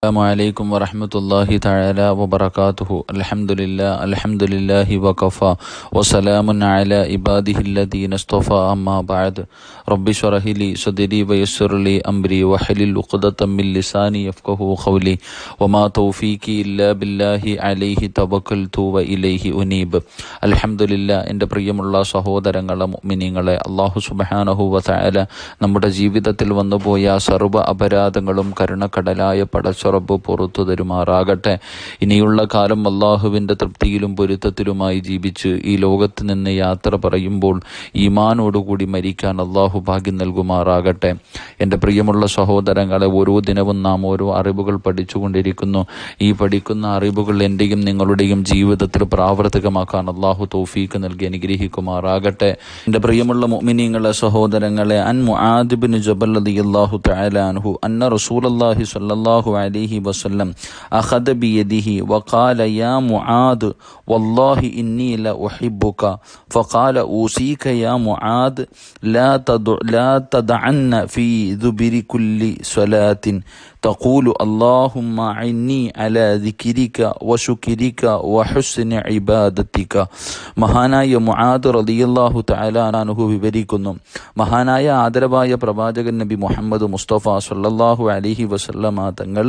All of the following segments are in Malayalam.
السلام عليكم ورحمة الله تعالى وبركاته. الحمد لله وكفى وسلام على عباده الذين اصطفى. أما بعد رب اشرح لي صدري ويسر لي أمري واحلل عقدة من لساني يفقهوا قولي وما توفيقي إلا بالله عليه توكلت وإليه أنيب. അൽഹംദുലില്ലാ. എൻ്റെ പ്രിയമുള്ള സഹോദരങ്ങളെ മുഅ്മിനീങ്ങളെ, അല്ലാഹു സുബ്ഹാനഹു വ തആല നമ്മുടെ ജീവിതത്തിൽ വന്നുപോയ സർവ്വ അപരാധങ്ങളും കരുണക്കടലായ പടച്ചുറപ്പ് പുറത്തു തരുമാറാകട്ടെ. ഇനിയുള്ള കാലം അള്ളാഹുവിൻ്റെ തൃപ്തിയിലും പൊരുത്തത്തിലുമായി ജീവിച്ച് ഈ ലോകത്ത് നിന്ന് യാത്ര പറയുമ്പോൾ ഈമാനോടുകൂടി മരിക്കാൻ അള്ളാഹു ഭാഗ്യം നൽകുമാറാകട്ടെ. എൻ്റെ പ്രിയമുള്ള സഹോദരങ്ങളെ, ഓരോ ദിനവും നാം ഓരോ അറിവുകൾ പഠിച്ചുകൊണ്ടിരിക്കുന്നു. ഈ പഠിക്കുന്ന അറിവുകൾ എൻ്റെയും നിങ്ങളുടെയും ജീവിതത്തിൽ പ്രാവർത്തികമാക്കാൻ അള്ളാഹു തൗഫീഖ് നൽകി അനുഗ്രഹിക്കുമാറാകട്ടെ. എൻ്റെ പ്രിയമുള്ള മുഅ്മിനീങ്ങളെ, സഹോദരങ്ങളെ, അൻ മുആദ് ഇബ്നു ജബൽ റളിയല്ലാഹു തആല അൻഹു അന്ന റസൂലല്ലാഹി സ്വല്ലല്ലാഹു അലൈഹി വസല്ലം അഖദ ബിയദിഹി വഖാല യാ മുആദ് വല്ലാഹി ഇന്നി ലഉഹിബ്ബുക ഫഖാല ഊസീക യാ മുആദ് ലാ തദഅന്ന ഫീ ദുബരി കുല്ലി സ്വലാത്തിൻ تقول اللهم أعني على ذكرك وشكرك وحسن عبادتك. മഹാനായ മുആദ് റളിയല്ലാഹു തആല അൻഹു വിവരിക്കുന്നു, മഹാനായ ആദരവായ പ്രവാചകൻ നബി മുഹമ്മദ് മുസ്തഫ സ്വല്ലല്ലാഹു അലൈഹി വസല്ലമ തങ്ങൾ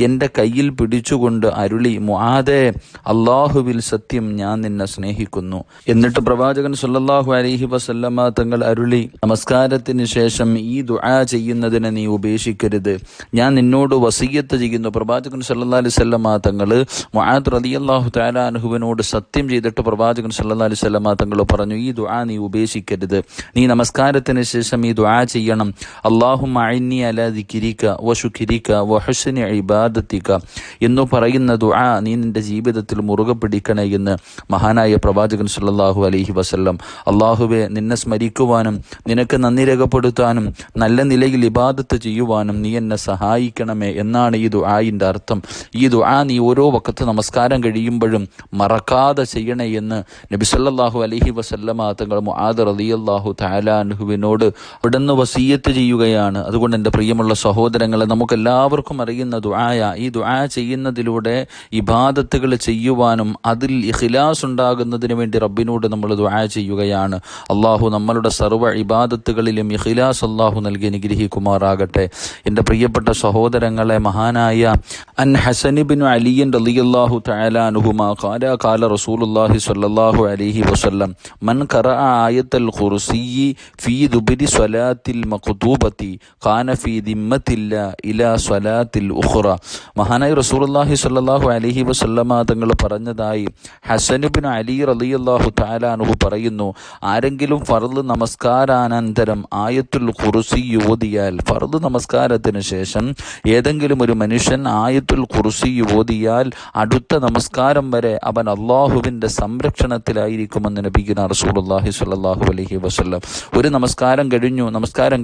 എൻ്റെ കയ്യിൽ പിടിച്ചുകൊണ്ട് അരുളി, മുആദേ, അല്ലാഹുവിൽ സത്യം, ഞാൻ നിന്നെ സ്നേഹിക്കുന്നു. എന്നിട്ട് പ്രവാചകൻ സ്വല്ലല്ലാഹു അലൈഹി വസല്ലമ തങ്ങൾ അരുളി, നമസ്കാരത്തിന് ശേഷം ഈ ദുആ ചെയ്യുന്നതിനെ നീ ഉപേക്ഷിക്കരുത്, ഞാൻ നിന്നോട് വസിയ്യത്ത് ചെയ്യുന്നു. പ്രവാചകൻ സല്ലല്ലാഹു അലൈഹി വസല്ലമ തങ്ങൾ മുആദ് റളിയല്ലാഹു തആല അൻഹുവിനോട് സത്യം ചെയ്തിട്ട് പ്രവാചകൻ സല്ലല്ലാഹു അലൈഹി വസല്ലമ തങ്ങൾ പറഞ്ഞു, ഈ ദുആ നീ ഉപേക്ഷിക്കരുത്, നീ നമസ്കാരത്തിന് ശേഷം ഈ ദുആ ചെയ്യണം. അല്ലാഹുമ്മ അഇന്നി അലാ ദിക്രിക വശുക്രിക വഹുസ്നി ഇബാദതിക എന്ന് പറയുന്ന ദുആ നീ നിന്റെ ജീവിതത്തിൽ മുറുകെ പിടിക്കണേ എന്ന് മഹാനായ പ്രവാചകൻ സല്ലല്ലാഹു അലൈഹി വസല്ലം. അല്ലാഹുവേ, നിന്നെ സ്മരിക്കുവാനും നിനക്ക് നന്ദി രേഖപ്പെടുത്താനും നല്ല നിലയിൽ ഇബാദത്ത് ചെയ്യുവാനും നീ എന്നെ സഹായിക്കണമേ എന്നാണ് ഈ ദുആയിൻ്റെ അർത്ഥം. ഈ ദുആ നീ ഓരോ വഖത്ത് നമസ്കാരം കഴിയുമ്പോഴും മറക്കാതെ ചെയ്യണേ എന്ന് നബി സല്ലല്ലാഹു അലൈഹി വസല്ലമ തങ്ങൾ മുആദ് റളിയല്ലാഹു തആല അൻഹുവിനോട് അവിടുന്ന് വസിയ്യത്ത് ചെയ്യുകയാണ്. അതുകൊണ്ട് എൻ്റെ പ്രിയമുള്ള സഹോദരങ്ങളെ, നമുക്കെല്ലാവർക്കും അറിയുന്ന ദുആയ, ഈ ദുആ ചെയ്യുന്നതിലൂടെ ഇബാദത്തുകൾ ചെയ്യുവാനും അതിൽ ഇഖ്ലാസ് ഉണ്ടാകുന്നതിന് വേണ്ടി റബ്ബിനോട് നമ്മൾ ദുആ ചെയ്യുകയാണ്. അള്ളാഹു നമ്മളുടെ സർവ്വ ഇബാദത്തുകളിലും ഇഖ്ലാസ് അള്ളാഹു നൽകി അനുഗ്രഹിക്കുമാറാകട്ടെ. എൻ്റെ പ്രിയപ്പെട്ട സഹോദരങ്ങളെ, മഹാനായ അൻ ഹസൻ ഇബ്നു അലി റളിയല്ലാഹു തആല അൻഹുമാ ഖാല റസൂലുള്ളാഹി സ്വല്ലല്ലാഹു അലൈഹി വസല്ലം മൻ ഖറഅ ആയത്തുൽ ഖുർസിയ്യി ഫീ ദുബരി സ്വലാത്തിൽ മഖ്തൂബത്തി ഖാന ഫീ ദിമ്മത്തില്ലാ ഇലാ സ്വലാത്തിൽ ഉഖ്റ. മഹാനായ റസൂലുള്ളാഹി സ്വല്ലല്ലാഹു അലൈഹി വസല്ലമ തങ്ങൾ പറഞ്ഞതായി ഹസൻ ഇബ്നു അലി റളിയല്ലാഹു തആല അൻഹു പറയുന്നു, ആരെങ്കിലും ഫർള് നമസ്കാരാനന്തരം ആയത്തുൽ ഖുർസി ഓതിയാൽ, ഫർള് നമസ്കാരത്തിന് ശേഷം ഏതെങ്കിലും ഒരു മനുഷ്യൻ ആയത്തുൽ ഖുർസി ഓതിയാൽ അടുത്ത നമസ്കാരം വരെ അവൻ അള്ളാഹുവിൻ്റെ സംരക്ഷണത്തിലായിരിക്കുമെന്ന് നബിയുനാ റസൂലുള്ളാഹി സ്വല്ലല്ലാഹു അലൈഹി വസല്ലം. ഒരു നമസ്കാരം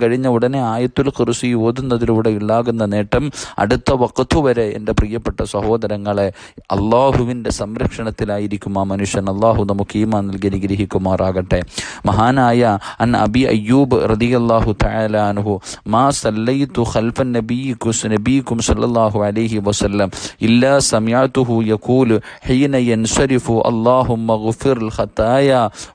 കഴിഞ്ഞ ഉടനെ ആയത്തുൽ ഖുർസി ഓതുന്നതിലൂടെ ഉണ്ടാകുന്ന നേട്ടം അടുത്ത വഖത്ത് വരെ, എൻ്റെ പ്രിയപ്പെട്ട സഹോദരങ്ങളെ, അള്ളാഹുവിൻ്റെ സംരക്ഷണത്തിലായിരിക്കും ആ മനുഷ്യൻ. അള്ളാഹു നമുക്ക് ഈമാൻ നൽകി അനുഗ്രഹിക്കുമാറാകട്ടെ. മഹാനായ അൻ അബി അയ്യൂബ് റളിയല്ലാഹു തആല അൻഹു മാ സല്ലൈതു ഖൽഫൻ നബിയിക്കും സല്ലല്ലാഹു അലൈഹി വസല്ലം ഇല്ലാ സമിഅതുഹു യഖൂലു ഹീന യൻസരിഫു അല്ലാഹുമ്മഗ്ഫിർ ഖതായ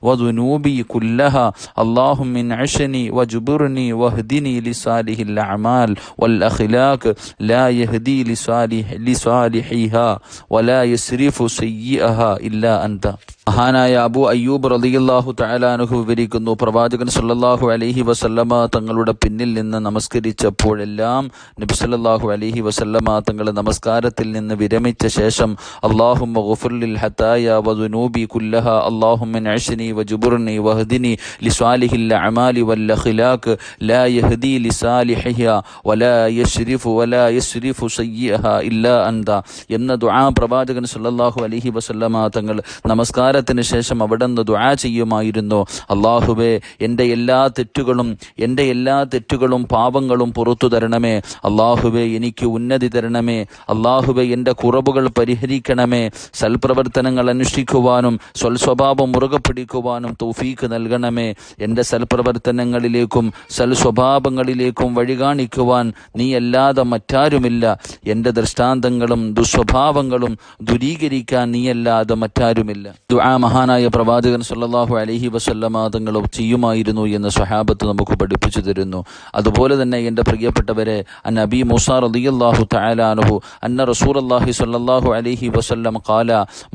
വദുനൂബി കുല്ലഹാ അല്ലാഹുമ്മ ഇൻഅശ്നി വജ്ബുർനി വഹ്ദിനി ലിസാലിഹിൽ അഅമാൽ വൽ അഖ്ലാഖ് ലാ യഹ്ദി ലിസാലിഹിഹാ വലാ യസ്രിഫു സയ്യിഅഹാ ഇല്ലാ അൻത. മഹാനായ അബു അയ്യൂബ് റളിയല്ലാഹു തആല അൻഹു വിവരിക്കുന്നു, പ്രവാചകൻ സല്ലല്ലാഹു അലൈഹി വസല്ലമ തങ്ങളുടെ പിന്നിൽ നിന്ന് നമസ്കരിച്ചപ്പോഴെല്ലാം നബി സല്ലല്ലാഹു അലൈഹി വസല്ലമ തങ്ങൾ നമസ്കാരത്തിൽ നിന്ന് വിരമിച്ച ശേഷം അല്ലാഹുമ്മ ഗ്ഫിർ ലിൽ ഹതായ വദുനൂബി കുല്ലഹാ അല്ലാഹുമ്മ ഇൻഅശ്നി വജ്ബുർനി വഹ്ദിനി ലിസാലിഹിൽ അഅമാലി വൽ അഖ്ലാഖ് ലാ യഹ്ദി ലിസാലിഹിഹാ വലാ യസ്രിഫു സയ്യിഅഹാ ഇല്ലാ അൻത എന്ന ദുആ പ്രവാചകൻ സല്ലല്ലാഹു അലൈഹി വസല്ലമ തങ്ങൾ നമസ്കാര നമസ്കാരത്തിന് ശേഷം അവിടുന്ന് ദുആ ചെയ്യുമായിരുന്നു, അല്ലാഹുവേ എൻ്റെ എല്ലാ തെറ്റുകളും പാപങ്ങളും പുറത്തു തരണമേ, അല്ലാഹുവേ എനിക്ക് ഉന്നതി തരണമേ, അല്ലാഹുവേ എൻ്റെ കുറവുകൾ പരിഹരിക്കണമേ, സൽപ്രവർത്തനങ്ങൾ അനുഷ്ഠിക്കുവാനും സ്വൽസ്വഭാവം മുറുകെ പിടിക്കുവാനും തൗഫീക്ക് നൽകണമേ, എൻ്റെ സൽപ്രവർത്തനങ്ങളിലേക്കും സൽസ്വഭാവങ്ങളിലേക്കും വഴി കാണിക്കുവാൻ നീ അല്ലാതെ മറ്റാരുമില്ല, എൻ്റെ ദൃഷ്ടാന്തങ്ങളും ദുസ്വഭാവങ്ങളും ദൂരീകരിക്കാൻ നീയല്ലാതെ മറ്റാരുമില്ല. ദുആ മഹാനായ പ്രവാചകൻ സല്ലല്ലാഹു അലൈഹി വസല്ലമ തങ്ങൾ ചെയ്യുമായിരുന്നു എന്ന് സ്വഹാബത്ത് നമുക്ക് പഠിപ്പിച്ചു തരുന്നു. അതുപോലെ തന്നെ എൻ്റെ പ്രിയപ്പെട്ടവരെ, നബി മൂസ റളിയല്ലാഹു തആല അൻഹു അന്ന റസൂലുള്ളാഹി സ്വല്ലല്ലാഹു അലൈഹി വസല്ലം ഖാല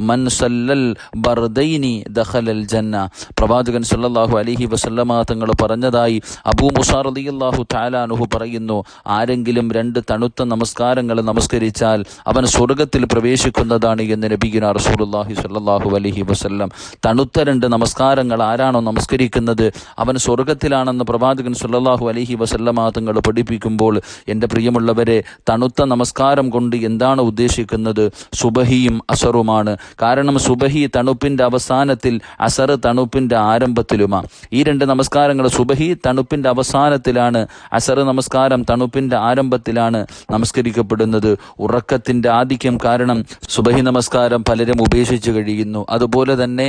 മൻ സല്ലൽ ബർദൈനി ദഖലൽ ജന്ന. പ്രവാചകൻ സല്ലല്ലാഹു അലൈഹി വസല്ലമ തങ്ങൾ പറഞ്ഞതായി അബൂ മൂസ റളിയല്ലാഹു തആല അൻഹു പറയുന്നു, ആരെങ്കിലും 2 തണുത്ത നമസ്കാരങ്ങൾ നമസ്കരിച്ചാൽ അവൻ സ്വർഗ്ഗത്തിൽ പ്രവേശിക്കുന്നതാണ് എന്ന് നബിയുനാ റസൂലുള്ളാഹി സ്വല്ലല്ലാഹു അലൈഹി വസല്ലം. തണുത്ത 2 നമസ്കാരങ്ങൾ ആരാണോ നമസ്കരിക്കുന്നത് അവൻ സ്വർഗ്ഗത്തിലാണെന്ന് പ്രവാചകൻ സല്ലല്ലാഹു അലൈഹി വസല്ലമ തങ്ങൾ പഠിപ്പിക്കുമ്പോൾ, എൻ്റെ പ്രിയമുള്ളവരെ, തണുത്ത നമസ്കാരം കൊണ്ട് എന്താണ് ഉദ്ദേശിക്കുന്നത്? സുബഹിയും അസറുമാണ്. കാരണം സുബഹി തണുപ്പിൻ്റെ അവസാനത്തിൽ, അസർ തണുപ്പിൻ്റെ ആരംഭത്തിലുമാണ്. ഈ 2 നമസ്കാരങ്ങൾ, സുബഹി തണുപ്പിൻ്റെ അവസാനത്തിലാണ്, അസർ നമസ്കാരം തണുപ്പിൻ്റെ ആരംഭത്തിലാണ് നമസ്കരിക്കപ്പെടുന്നത്. ഉറക്കത്തിൻ്റെ ആധിക്യം കാരണം സുബഹി നമസ്കാരം പലരും ഉപേക്ഷിച്ച് കഴിയുന്നു. അതുപോലെ തന്നെ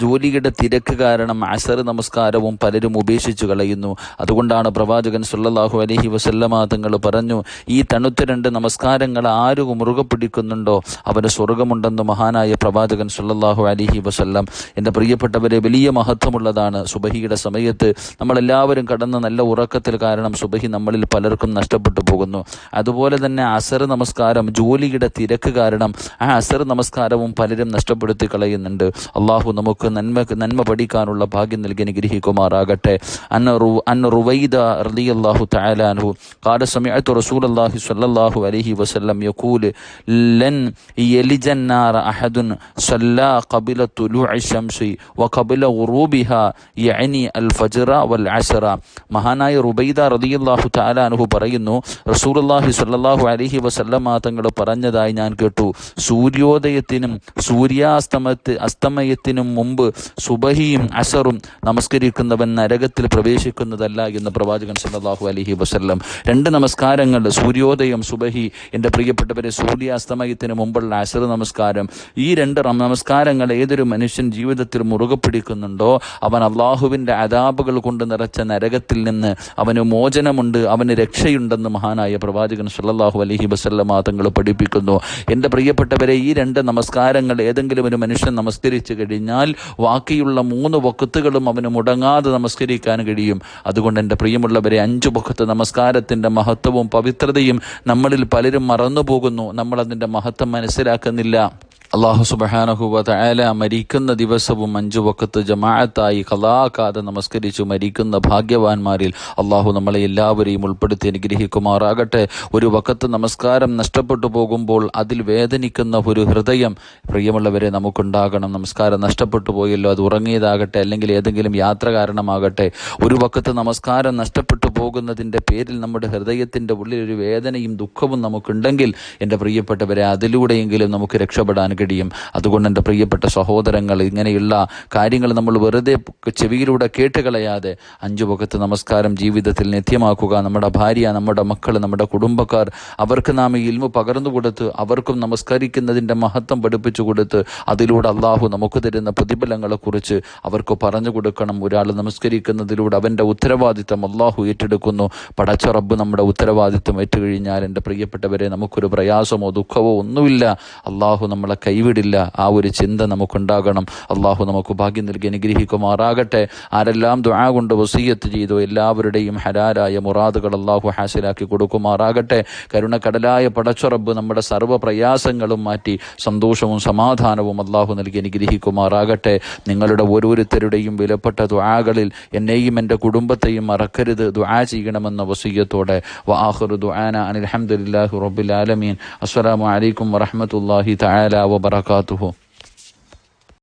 ജോലിയുടെ തിരക്ക് കാരണം അസർ നമസ്കാരവും പലരും ഉപേക്ഷിച്ച് കളയുന്നു. അതുകൊണ്ടാണ് പ്രവാചകൻ സല്ലല്ലാഹു അലൈഹി വസല്ലമ തങ്ങൾ പറഞ്ഞു, ഈ തണുത്ത 2 നമസ്കാരങ്ങൾ ആര് മുറുകെ പിടിക്കുന്നുണ്ടോ അവന് സ്വർഗമുണ്ടെന്ന് മഹാനായ പ്രവാചകൻ സല്ലല്ലാഹു അലൈഹി വസല്ലം. എൻ്റെ പ്രിയപ്പെട്ടവരെ, വലിയ മഹത്വമുള്ളതാണ് സുബഹിയുടെ സമയത്ത് നമ്മളെല്ലാവരും കടന്ന് നല്ല ഉറക്കത്തിൽ കാരണം സുബഹി നമ്മളിൽ പലർക്കും നഷ്ടപ്പെട്ടു പോകുന്നു. അതുപോലെ തന്നെ അസർ നമസ്കാരം ജോലിയുടെ തിരക്ക് കാരണം ആ അസർ നമസ്കാരവും പലരും നഷ്ടപ്പെടുത്തി കളയുന്നുണ്ട്. അള്ളാഹു നമുക്ക് നന്മ പഠിക്കാനുള്ള ഭാഗ്യം നൽകി അനുഗ്രഹിക്കുമാറാകട്ടെ. അൻ റുവൈദ റളിയല്ലാഹു തആല അൻഹു ഖാല സമിഅതു റസൂലല്ലാഹി സ്വല്ലല്ലാഹു അലൈഹി വസല്ലം യഖൂലു ലൻ യലിജൻ നാറ അഹദുൻ സല്ലാ ഖബല തുലൂഇ ശംസി വഖബല ഗുറൂബിഹാ യഅനി അൽ ഫജ്റ വൽ അസ്റ. മഹാനായ റുബൈദ റളിയല്ലാഹു തആല അൻഹു പറയുന്നു, റസൂലുള്ളാഹി സ്വല്ലല്ലാഹു അലൈഹി വസല്ലം തങ്ങൾ പറഞ്ഞതായി ഞാൻ കേട്ടു, സൂര്യോദയത്തിനും അസ്തമയത്തിനും മുമ്പ് സുബഹിയും അസറും നമസ്കരിക്കുന്നവൻ നരകത്തിൽ പ്രവേശിക്കുന്നതല്ല എന്ന് പ്രവാചകൻ സല്ലല്ലാഹു അലൈഹി വസല്ലം. 2 നമസ്കാരങ്ങൾ, സൂര്യോദയം സുബഹി, എൻ്റെ പ്രിയപ്പെട്ടവരെ, സൂര്യാസ്തമയത്തിന് മുമ്പുള്ള അസർ നമസ്കാരം, ഈ 2 നമസ്കാരങ്ങൾ ഏതൊരു മനുഷ്യൻ ജീവിതത്തിൽ മുറുകെ പിടിക്കുന്നുണ്ടോ അവൻ അള്ളാഹുവിൻ്റെ അദാബുകൾ കൊണ്ട് നിറച്ച നരകത്തിൽ നിന്ന് അവന് മോചനമുണ്ട്, അവന് രക്ഷയുണ്ടെന്ന് മഹാനായ പ്രവാചകൻ സല്ലല്ലാഹു അലൈഹി വസല്ലം തങ്ങൾ പഠിപ്പിക്കുന്നു. എൻ്റെ പ്രിയപ്പെട്ടവരെ, ഈ 2 നമസ്കാരങ്ങൾ ഏതെങ്കിലും ഒരു മനുഷ്യൻ നമസ്കരിച്ചു കഴിഞ്ഞാൽ ബാക്കിയുള്ള 3 വഖത്തുകളും അവന് മുടങ്ങാതെ നമസ്കരിക്കാൻ കഴിയും. അതുകൊണ്ട് എൻ്റെ പ്രിയമുള്ളവരെ, 5 വഖത്ത് നമസ്കാരത്തിൻ്റെ മഹത്വവും പവിത്രതയും നമ്മളിൽ പലരും മറന്നുപോകുന്നു. നമ്മളതിൻ്റെ മഹത്വം മനസ്സിലാക്കുന്നില്ല. അള്ളാഹു സുബ്ഹാനഹു വ തആല മരിക്കുന്ന ദിവസവും 5 വഖത്ത് ജമാഅത്തായി ഖളാക്കാതെ നമസ്കരിച്ചു മരിക്കുന്ന ഭാഗ്യവാന്മാരിൽ അള്ളാഹു നമ്മളെ എല്ലാവരെയും ഉൾപ്പെടുത്തി അനുഗ്രഹിക്കുമാറാകട്ടെ. ഒരു വഖത്ത് നമസ്കാരം നഷ്ടപ്പെട്ടു പോകുമ്പോൾ അതിൽ വേദനിക്കുന്ന ഒരു ഹൃദയം പ്രിയമുള്ളവരെ നമുക്കുണ്ടാകണം. നമസ്കാരം നഷ്ടപ്പെട്ടു പോയല്ലോ, അത് ഉറങ്ങിയതാകട്ടെ അല്ലെങ്കിൽ ഏതെങ്കിലും യാത്ര കാരണമാകട്ടെ, ഒരു വഖത്ത് നമസ്കാരം നഷ്ടപ്പെട്ടു പോകുന്നതിൻ്റെ പേരിൽ നമ്മുടെ ഹൃദയത്തിൻ്റെ ഉള്ളിൽ ഒരു വേദനയും ദുഃഖവും നമുക്കുണ്ടെങ്കിൽ എൻ്റെ പ്രിയപ്പെട്ടവരെ, അതിലൂടെയെങ്കിലും നമുക്ക് രക്ഷപ്പെടാൻ കഴിയും. അതുകൊണ്ട് എൻ്റെ പ്രിയപ്പെട്ട സഹോദരങ്ങൾ, ഇങ്ങനെയുള്ള കാര്യങ്ങൾ നമ്മൾ വെറുതെ ചെവിയിലൂടെ കേട്ടുകളയാതെ 5 വഖത്ത് നമസ്കാരം ജീവിതത്തിൽ നിത്യമാക്കുക. നമ്മുടെ ഭാര്യ, നമ്മുടെ മക്കൾ, നമ്മുടെ കുടുംബക്കാർ, അവർക്ക് നാം ഈ ഇൽമു പകർന്നു കൊടുത്ത് അവർക്കും നമസ്കരിക്കുന്നതിൻ്റെ മഹത്വം പഠിപ്പിച്ചു കൊടുത്ത് അതിലൂടെ അള്ളാഹു നമുക്ക് തരുന്ന പ്രതിഫലങ്ങളെക്കുറിച്ച് അവർക്ക് പറഞ്ഞു കൊടുക്കണം. ഒരാൾ നമസ്കരിക്കുന്നതിലൂടെ അവൻ്റെ ഉത്തരവാദിത്തം അള്ളാഹു ഏറ്റെടുക്കുന്നു. പടച്ച റബ്ബ് നമ്മുടെ ഉത്തരവാദിത്തം ഏറ്റുകഴിഞ്ഞാൽ എൻ്റെ പ്രിയപ്പെട്ടവരെ, നമുക്കൊരു പ്രയാസമോ ദുഃഖമോ ഒന്നുമില്ല. അള്ളാഹു നമ്മളെ കൈവിടില്ല. ആ ഒരു ചിന്ത നമുക്കുണ്ടാകണം. അള്ളാഹു നമുക്ക് ഭാഗ്യം നൽകി അനുഗ്രഹിക്കുമാറാകട്ടെ. ആരെല്ലാം ദുആ കൊണ്ട് വസിയ്യത്ത് ചെയ്തു എല്ലാവരുടെയും ഹലാലായ മുറാദുകൾ അള്ളാഹു ഹാസിലാക്കി കൊടുക്കുമാറാകട്ടെ. കരുണക്കടലായ പടച്ച റബ്ബ് നമ്മുടെ സർവ്വ പ്രയാസങ്ങളും മാറ്റി സന്തോഷവും സമാധാനവും അള്ളാഹു നൽകി അനുഗ്രഹിക്കുമാറാകട്ടെ. നിങ്ങളുടെ ഓരോരുത്തരുടെയും വിലപ്പെട്ട ദുആകളിൽ എന്നെയും എൻ്റെ കുടുംബത്തെയും മറക്കരുത്, ദുആ ചെയ്യണമെന്ന വസിയ്യത്തോടെ വആഖിറു ദുആന അനിൽ ഹംദുലില്ലാഹി റബ്ബിൽ ആലമീൻ. അസ്സലാമു അലൈക്കും വറഹ്മത്തുള്ളാഹി തആല വബറകാതുഹു.